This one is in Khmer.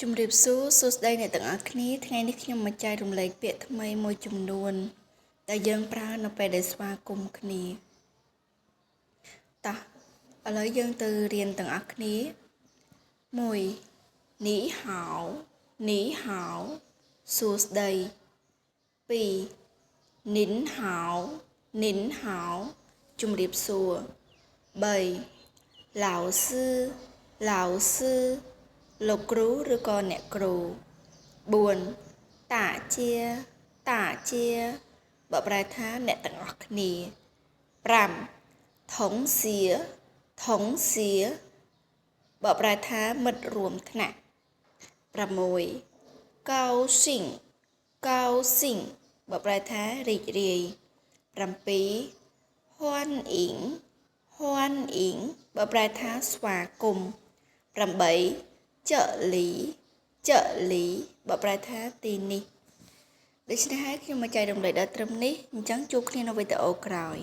ជំរាបសួរសួស្តីអ្នកទាំងអស់គ្នាថ្ងៃនេះខ្ញុំមកចែករំលែកពាក្យថ្មីមួយចំនួនដែលយើងប្រើនៅពេលដែលស្វាគមន៍គ្នាតោះឥឡូវយើងទៅរៀនទាំងអស់គ្នា1នីហៅនីហៅសួស្តី2និនហៅនិនហៅជំរាបសួរ3ឡាវsưឡាវsưលោកគ្រូឬក៏អ្នកគ្រូ4តាជាតាជាបកប្រែថាអ្នកទាំងអស់គ្នា5ថងសៀថងសៀបកប្រែថាមិត្តរួមថ្នាក់6កោស៊ីងកោស៊ីងបកប្រែថារីករាយ7ហ៊ွန်អ៊ីងហ៊ွန်អ៊ីងបកប្រែថាស្វាគមន៍8ចលីចលីបកប្រែថាទីនេះដូច្នេះហើយខ្ញុំមកចែករំលែកដល់ត្រឹមនេះអញ្ចឹងជួបគ្នានៅវីដេអូក្រោយ